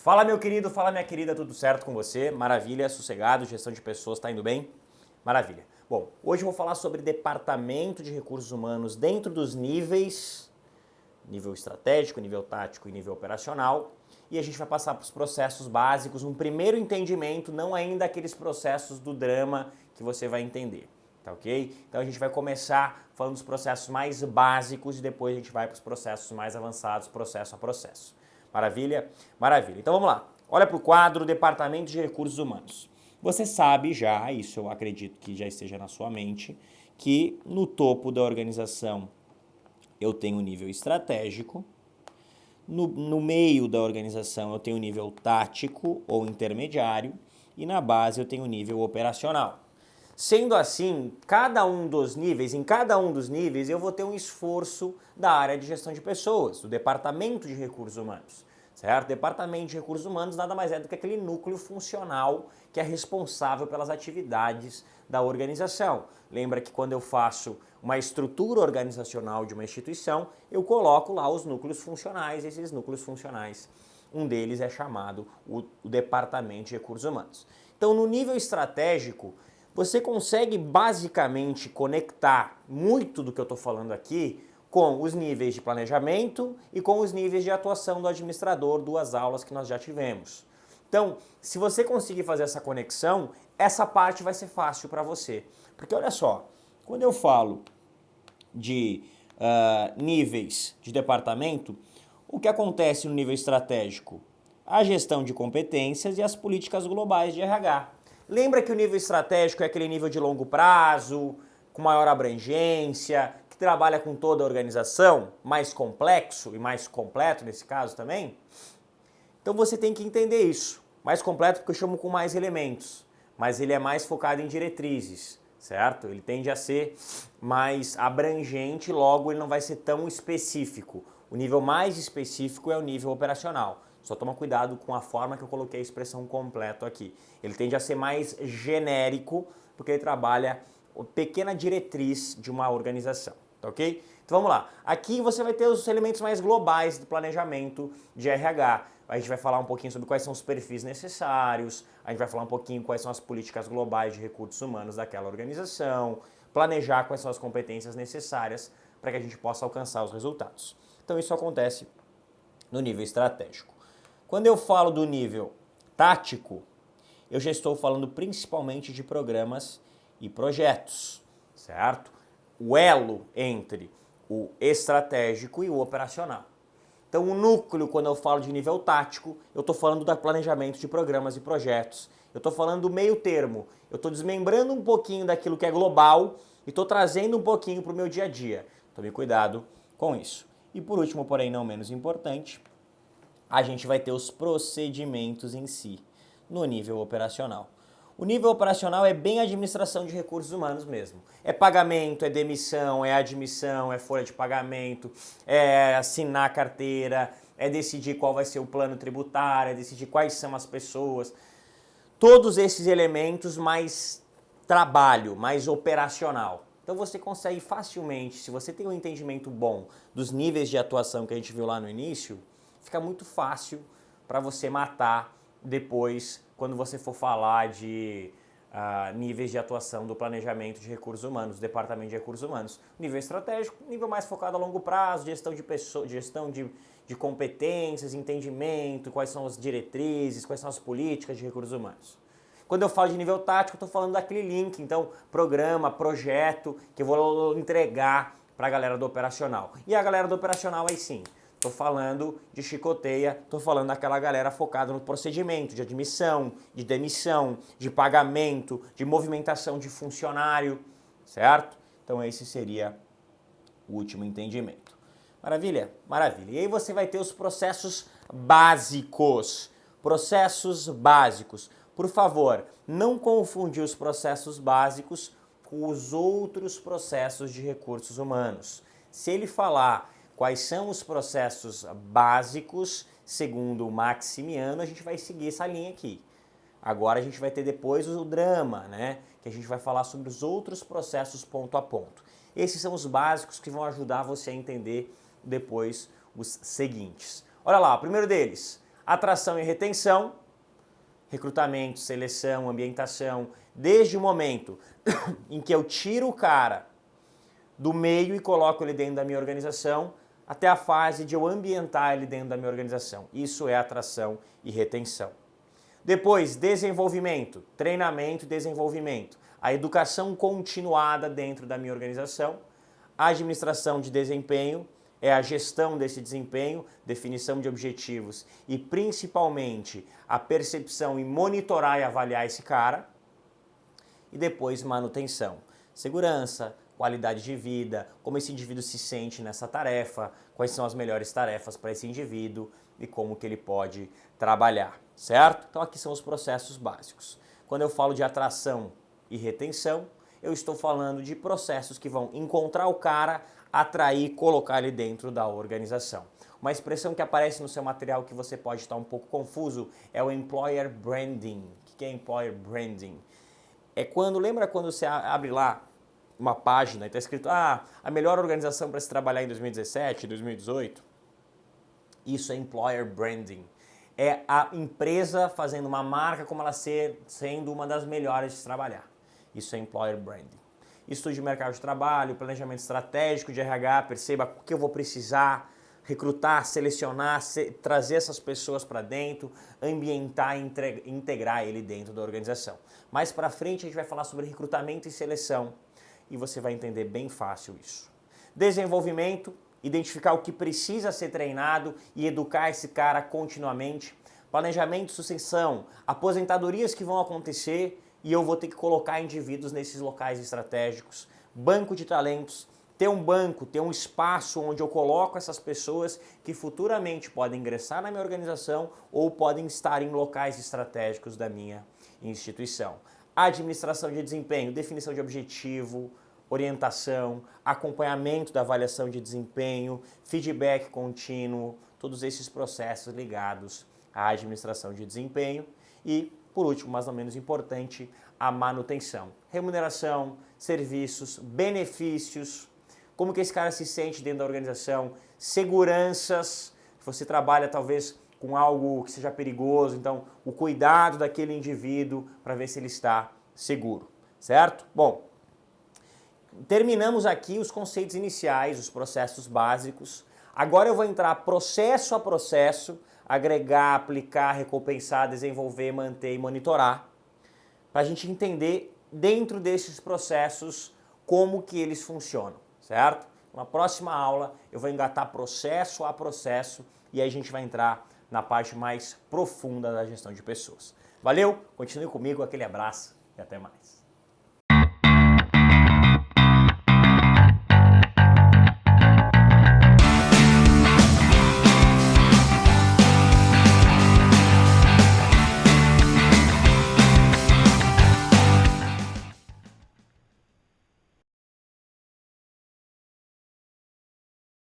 Fala meu querido, fala minha querida, tudo certo com você? Maravilha, sossegado, gestão de pessoas, tá indo bem? Maravilha. Bom, hoje eu vou falar sobre departamento de recursos humanos dentro dos níveis, nível estratégico, nível tático e nível operacional, e a gente vai passar para os processos básicos, um primeiro entendimento, não ainda aqueles processos do drama que você vai entender, tá ok? Então a gente vai começar falando dos processos mais básicos e depois a gente vai para os processos mais avançados, processo a processo. Maravilha? Maravilha. Então vamos lá. Olha para o quadro Departamento de Recursos Humanos. Você sabe já, isso eu acredito que já esteja na sua mente, que no topo da organização eu tenho o nível estratégico, no meio da organização eu tenho o nível tático ou intermediário e na base eu tenho o nível operacional. Sendo assim, em cada um dos níveis eu vou ter um esforço da área de gestão de pessoas, do departamento de recursos humanos, certo? Departamento de recursos humanos nada mais é do que aquele núcleo funcional que é responsável pelas atividades da organização. Lembra que quando eu faço uma estrutura organizacional de uma instituição, eu coloco lá os núcleos funcionais, esses núcleos funcionais, um deles é chamado o departamento de recursos humanos. Então, no nível estratégico, você consegue basicamente conectar muito do que eu estou falando aqui com os níveis de planejamento e com os níveis de atuação do administrador, duas aulas que nós já tivemos. Então, se você conseguir fazer essa conexão, essa parte vai ser fácil para você. Porque olha só, quando eu falo de níveis de departamento, o que acontece no nível estratégico? A gestão de competências e as políticas globais de RH. Lembra que o nível estratégico é aquele nível de longo prazo, com maior abrangência, que trabalha com toda a organização, mais complexo e mais completo nesse caso também? Então você tem que entender isso. Mais completo porque eu chamo com mais elementos, mas ele é mais focado em diretrizes, certo? Ele tende a ser mais abrangente, logo ele não vai ser tão específico. O nível mais específico é o nível operacional. Só toma cuidado com a forma que eu coloquei a expressão completo aqui. Ele tende a ser mais genérico, porque ele trabalha a pequena diretriz de uma organização, tá ok? Então vamos lá. Aqui você vai ter os elementos mais globais do planejamento de RH. A gente vai falar um pouquinho sobre quais são os perfis necessários, a gente vai falar um pouquinho quais são as políticas globais de recursos humanos daquela organização, planejar quais são as competências necessárias para que a gente possa alcançar os resultados. Então isso acontece no nível estratégico. Quando eu falo do nível tático, eu já estou falando principalmente de programas e projetos, certo? O elo entre o estratégico e o operacional. Então o núcleo, quando eu falo de nível tático, eu estou falando do planejamento de programas e projetos. Eu estou falando do meio termo. Eu estou desmembrando um pouquinho daquilo que é global e estou trazendo um pouquinho para o meu dia a dia. Tome cuidado com isso. E por último, porém não menos importante, a gente vai ter os procedimentos em si, no nível operacional. O nível operacional é bem administração de recursos humanos mesmo. É pagamento, é demissão, é admissão, é folha de pagamento, é assinar a carteira, é decidir qual vai ser o plano tributário, é decidir quais são as pessoas. Todos esses elementos mais trabalho, mais operacional. Então você consegue facilmente, se você tem um entendimento bom dos níveis de atuação que a gente viu lá no início, fica muito fácil para você matar depois quando você for falar de níveis de atuação do planejamento de recursos humanos, do departamento de recursos humanos. Nível estratégico, nível mais focado a longo prazo, gestão de pessoas, gestão de competências, entendimento, quais são as diretrizes, quais são as políticas de recursos humanos. Quando eu falo de nível tático, eu estou falando daquele link, então, programa, projeto, que eu vou entregar para a galera do operacional. E a galera do operacional aí sim, estou falando de chicoteia, estou falando daquela galera focada no procedimento de admissão, de demissão, de pagamento, de movimentação de funcionário, certo? Então esse seria o último entendimento. Maravilha? Maravilha. E aí você vai ter os processos básicos. Processos básicos. Por favor, não confundir os processos básicos com os outros processos de recursos humanos. Se ele falar quais são os processos básicos, segundo o Maximiano, a gente vai seguir essa linha aqui. Agora a gente vai ter depois o drama, né? Que a gente vai falar sobre os outros processos ponto a ponto. Esses são os básicos que vão ajudar você a entender depois os seguintes. Olha lá, o primeiro deles, Atração e retenção, recrutamento, seleção, ambientação, desde o momento em que eu tiro o cara do meio e coloco ele dentro da minha organização, até a fase de eu ambientar ele dentro da minha organização. Isso é atração e retenção. Depois, desenvolvimento, treinamento e desenvolvimento. A educação continuada dentro da minha organização. A administração de desempenho é a gestão desse desempenho, definição de objetivos e principalmente a percepção e monitorar e avaliar esse cara. E depois, manutenção, segurança, qualidade de vida, como esse indivíduo se sente nessa tarefa, quais são as melhores tarefas para esse indivíduo e como que ele pode trabalhar, certo? Então aqui são os processos básicos. Quando eu falo de atração e retenção, eu estou falando de processos que vão encontrar o cara, atrair, colocar ele dentro da organização. Uma expressão que aparece no seu material que você pode estar um pouco confuso é o Employer Branding. O que é Employer Branding? É quando, lembra quando você abre lá uma página e está escrito a melhor organização para se trabalhar em 2017, 2018? Isso é Employer Branding. É a empresa fazendo uma marca como ela sendo uma das melhores de se trabalhar. Isso é Employer Branding. Estudo de mercado de trabalho, planejamento estratégico de RH, perceba o que eu vou precisar, recrutar, selecionar, trazer essas pessoas para dentro, ambientar e integrar ele dentro da organização. Mais para frente a gente vai falar sobre recrutamento e seleção e você vai entender bem fácil isso. Desenvolvimento, identificar o que precisa ser treinado e educar esse cara continuamente. Planejamento, sucessão, aposentadorias que vão acontecer e eu vou ter que colocar indivíduos nesses locais estratégicos. Banco de talentos, ter um banco, ter um espaço onde eu coloco essas pessoas que futuramente podem ingressar na minha organização ou podem estar em locais estratégicos da minha instituição. Administração de desempenho, definição de objetivo, orientação, acompanhamento da avaliação de desempenho, feedback contínuo, todos esses processos ligados à administração de desempenho e, por último, mas não menos importante, a manutenção. Remuneração, serviços, benefícios, como que esse cara se sente dentro da organização, seguranças, se você trabalha talvez com algo que seja perigoso, então o cuidado daquele indivíduo para ver se ele está seguro, certo? Bom, terminamos aqui os conceitos iniciais, os processos básicos. Agora eu vou entrar processo a processo, agregar, aplicar, recompensar, desenvolver, manter e monitorar, para a gente entender dentro desses processos como que eles funcionam, certo? Na próxima aula eu vou engatar processo a processo e aí a gente vai entrar na parte mais profunda da gestão de pessoas. Valeu? Continue comigo, aquele abraço e até mais.